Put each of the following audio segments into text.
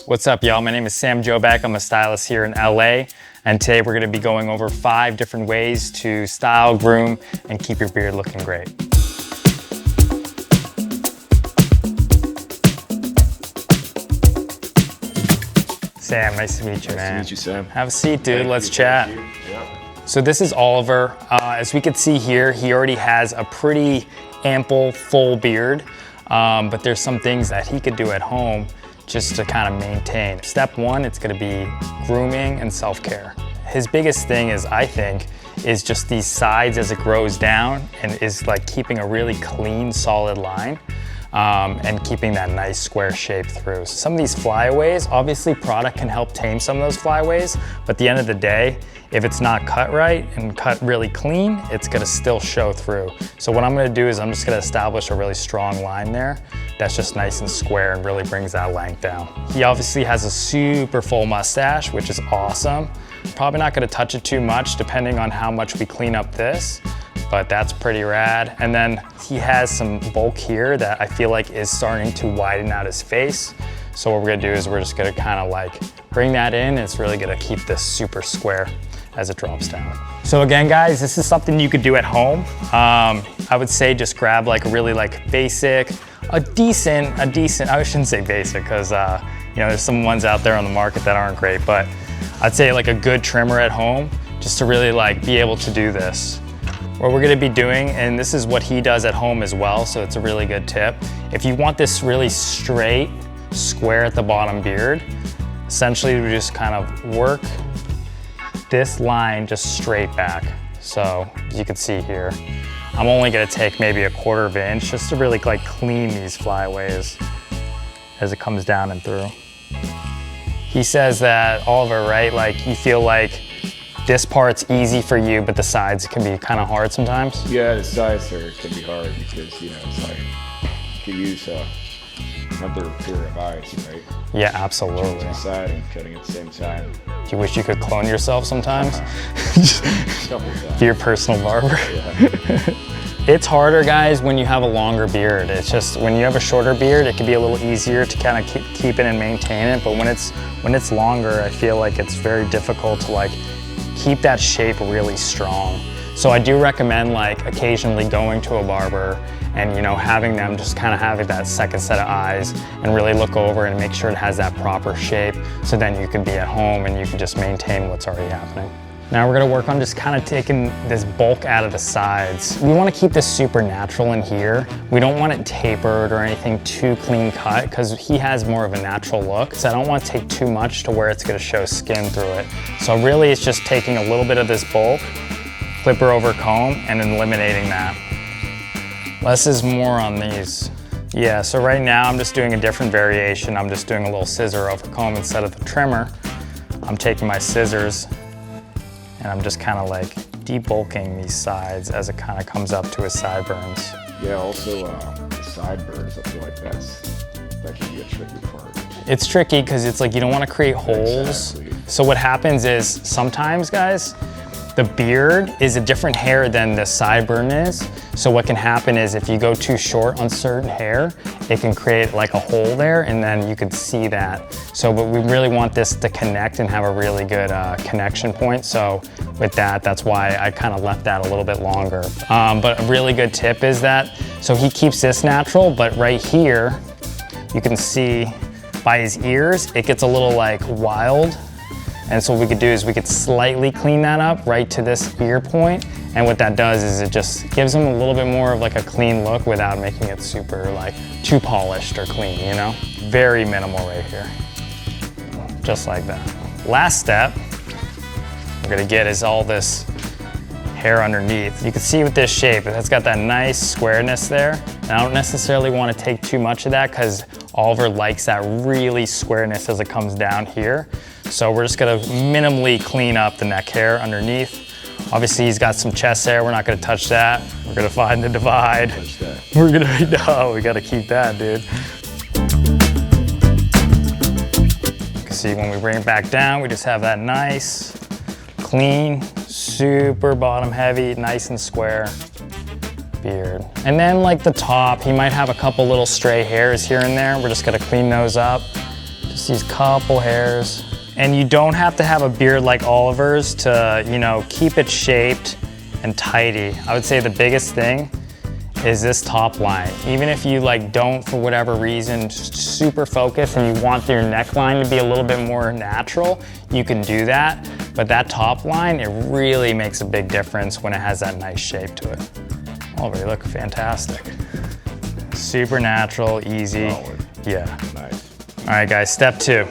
What's up, y'all? My name is Sam Jobek. I'm a stylist here in LA, and today we're gonna be going over 5 different ways to style, groom, and keep your beard looking great. Sam, nice to meet you, man. Nice to meet you, Sam. Have a seat, dude. Let's chat. So this is Oliver. As we can see here, he already has a pretty ample, full beard, but there's some things that he could do at home just to kind of maintain. Step 1, it's gonna be grooming and self-care. His biggest thing is, I think, is just these sides as it grows down and is like keeping a really clean, solid line. And keeping that nice square shape through. So some of these flyaways, obviously product can help tame some of those flyaways, but at the end of the day, if it's not cut right and cut really clean, it's gonna still show through. So what I'm gonna do is I'm just gonna establish a really strong line there that's just nice and square and really brings that length down. He obviously has a super full mustache, which is awesome. Probably not gonna touch it too much depending on how much we clean up this, but that's pretty rad. And then he has some bulk here that I feel like is starting to widen out his face. So what we're gonna do is we're just gonna kind of like bring that in, and it's really gonna keep this super square as it drops down. So again, guys, this is something you could do at home. I would say just grab like a really like basic, a decent, I shouldn't say basic because you know, there's some ones out there on the market that aren't great, but I'd say like a good trimmer at home just to really like be able to do this. What we're gonna be doing, and this is what he does at home as well, so it's a really good tip. If you want this really straight, square at the bottom beard, essentially we just kind of work this line just straight back. So as you can see here, I'm only gonna take maybe a 1/4 inch just to really like clean these flyaways as it comes down and through. He says that, Oliver, right, like you feel like this part's easy for you, but the sides can be kind of hard sometimes? Yeah, the sides can be hard because, you know, it's like you could use another pair of eyes, right? Yeah, absolutely. To the side and cutting at the same time. Do you wish you could clone yourself sometimes? Couple of times. Be your personal barber? Yeah. It's harder, guys, when you have a longer beard. It's just, when you have a shorter beard, it can be a little easier to kind of keep it and maintain it, but when it's longer, I feel like it's very difficult to like keep that shape really strong. So I do recommend like occasionally going to a barber and, you know, having them just kind of having that second set of eyes and really look over and make sure it has that proper shape, so then you can be at home and you can just maintain what's already happening. Now we're gonna work on just kind of taking this bulk out of the sides. We wanna keep this super natural in here. We don't want it tapered or anything too clean cut because he has more of a natural look. So I don't want to take too much to where it's gonna show skin through it. So really it's just taking a little bit of this bulk, clipper over comb, and eliminating that. Less is more on these. Yeah, so right now I'm just doing a different variation. I'm just doing a little scissor over comb instead of the trimmer. I'm taking my scissors and I'm just kind of like debulking these sides as it kind of comes up to his sideburns. Yeah, also the sideburns, I feel like that can be a tricky part. It's tricky because it's like you don't want to create holes. Exactly. So what happens is sometimes, guys, the beard is a different hair than the sideburn is. So what can happen is if you go too short on certain hair, it can create like a hole there, and then you could see that. So but we really want this to connect and have a really good connection point. So with that, that's why I kind of left that a little bit longer. But a really good tip is that, so he keeps this natural, but right here, you can see by his ears, it gets a little like wild. And so what we could do is we could slightly clean that up right to this ear point. And what that does is it just gives him a little bit more of like a clean look without making it super like too polished or clean, you know? Very minimal right here. Just like that. Last step we're gonna get is all this hair underneath. You can see with this shape, it's got that nice squareness there. And I don't necessarily want to take too much of that because Oliver likes that really squareness as it comes down here. So we're just gonna minimally clean up the neck hair underneath. Obviously he's got some chest hair, we're not gonna touch that. We're gonna find the divide. Touch that. We're gonna, no, we gotta keep that, dude. You can see when we bring it back down, we just have that nice, clean, super bottom heavy, nice and square beard. And then like the top, he might have a couple little stray hairs here and there. We're just gonna clean those up. Just these couple hairs. And you don't have to have a beard like Oliver's to, you know, keep it shaped and tidy. I would say the biggest thing is this top line. Even if you like don't, for whatever reason, super focus and you want your neckline to be a little bit more natural, you can do that. But that top line, it really makes a big difference when it has that nice shape to it. Oliver, you look fantastic. Super natural, easy. Solid. Yeah. Nice. All right, guys, step 2.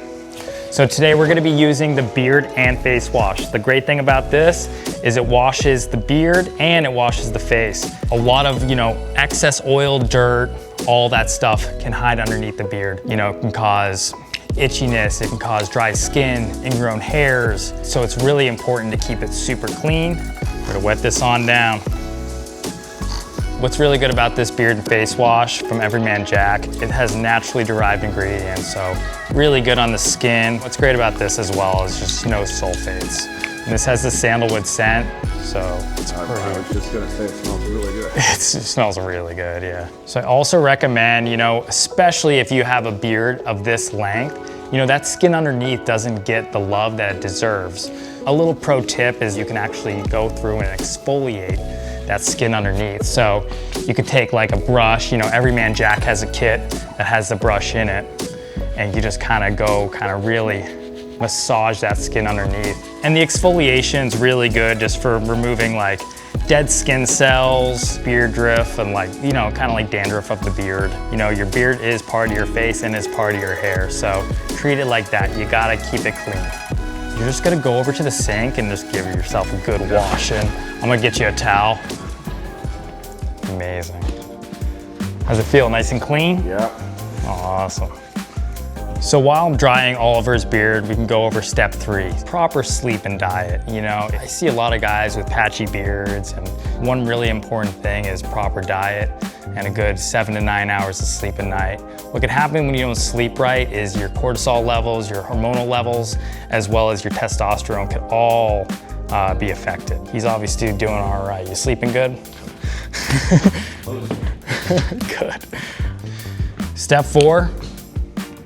So today we're gonna be using the beard and face wash. The great thing about this is it washes the beard and it washes the face. A lot of, you know, excess oil, dirt, all that stuff can hide underneath the beard. You know, it can cause itchiness, it can cause dry skin, ingrown hairs. So it's really important to keep it super clean. We're gonna wet this on down. What's really good about this beard and face wash from Everyman Jack, it has naturally derived ingredients, so really good on the skin. What's great about this as well is just no sulfates. And this has the sandalwood scent, so it's pretty. I was just gonna say it smells really good. It smells really good, yeah. So I also recommend, you know, especially if you have a beard of this length, you know, that skin underneath doesn't get the love that it deserves. A little pro tip is you can actually go through and exfoliate that skin underneath. So you could take like a brush, you know, Everyman Jack has a kit that has the brush in it, and you just kind of really massage that skin underneath. And the exfoliation's really good just for removing like dead skin cells, beard drift, and like, you know, kind of like dandruff of the beard. You know, your beard is part of your face and is part of your hair, so treat it like that. You gotta keep it clean. You're just gonna go over to the sink and just give yourself a good wash in. I'm gonna get you a towel. Amazing. How's it feel, nice and clean? Yeah. Awesome. So while I'm drying Oliver's beard, we can go over step 3, proper sleep and diet. You know, I see a lot of guys with patchy beards, and one really important thing is proper diet and a good 7 to 9 hours of sleep a night. What can happen when you don't sleep right is your cortisol levels, your hormonal levels, as well as your testosterone could all be affected. He's obviously doing all right. You sleeping good? Good. Step 4,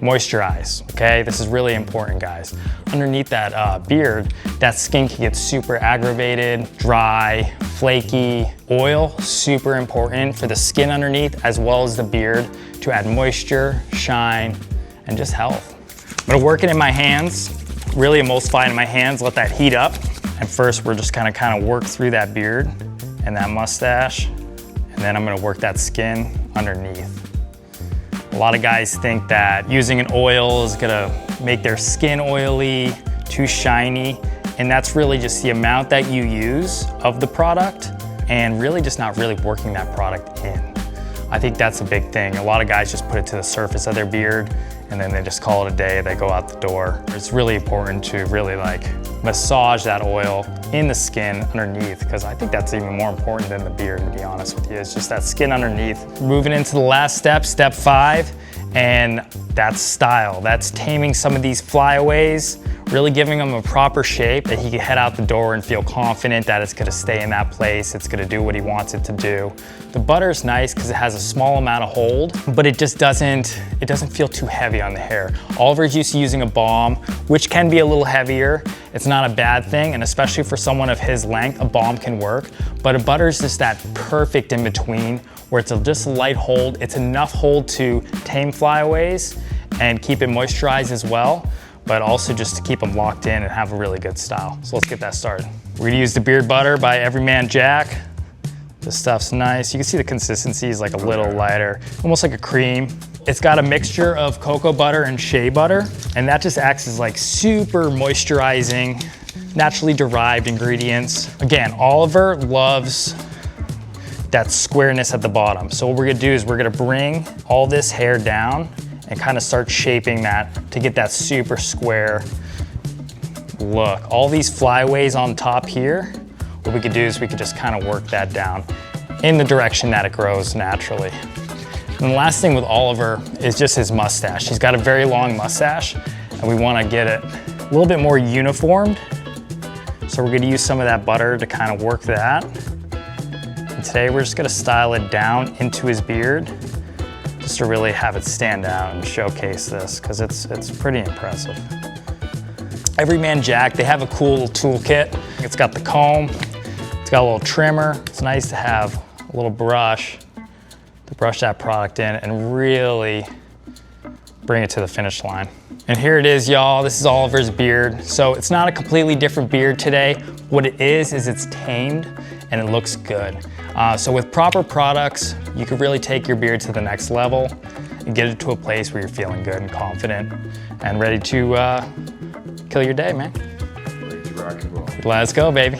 moisturize, okay? This is really important, guys. Underneath that beard, that skin can get super aggravated, dry, flaky. Oil, super important for the skin underneath as well as the beard to add moisture, shine, and just health. I'm gonna work it in my hands, really emulsify it in my hands, let that heat up. And first, we're just gonna kind of work through that beard and that mustache, and then I'm gonna work that skin underneath. A lot of guys think that using an oil is gonna make their skin oily, too shiny, and that's really just the amount that you use of the product and really just not really working that product in. I think that's a big thing. A lot of guys just put it to the surface of their beard and then they just call it a day, they go out the door. It's really important to really like massage that oil in the skin underneath, because I think that's even more important than the beard, to be honest with you. It's just that skin underneath. Moving into the last step, step 5, and that's style. That's taming some of these flyaways, really giving them a proper shape that he can head out the door and feel confident that it's gonna stay in that place, it's gonna do what he wants it to do. The butter's nice because it has a small amount of hold, but it just doesn't feel too heavy on the hair. Oliver's used to using a balm, which can be a little heavier. It's not a bad thing, and especially for someone of his length, a balm can work, but a butter is just that perfect in between where it's just a light hold. It's enough hold to tame flyaways and keep it moisturized as well, but also just to keep them locked in and have a really good style. So let's get that started. We're gonna use the Beard Butter by Everyman Jack. This stuff's nice. You can see the consistency is like a little lighter, almost like a cream. It's got a mixture of cocoa butter and shea butter, and that just acts as like super moisturizing, naturally derived ingredients. Again, Oliver loves that squareness at the bottom. So what we're gonna do is we're gonna bring all this hair down and kind of start shaping that to get that super square look. All these flyaways on top here, what we could do is we could just kind of work that down in the direction that it grows naturally. And the last thing with Oliver is just his mustache. He's got a very long mustache, and we want to get it a little bit more uniformed. So we're going to use some of that butter to kind of work that. And today we're just going to style it down into his beard. just to really have it stand out and showcase this, because it's pretty impressive. Everyman Jack, they have a cool little toolkit. It's got the comb, it's got a little trimmer. It's nice to have a little brush to brush that product in and really bring it to the finish line. And here it is, y'all. This is Oliver's beard. So it's not a completely different beard today. What it is it's tamed and it looks good. So with proper products, you can really take your beard to the next level and get it to a place where you're feeling good and confident and ready to kill your day, man. Ready to rock and roll. Let's go, baby.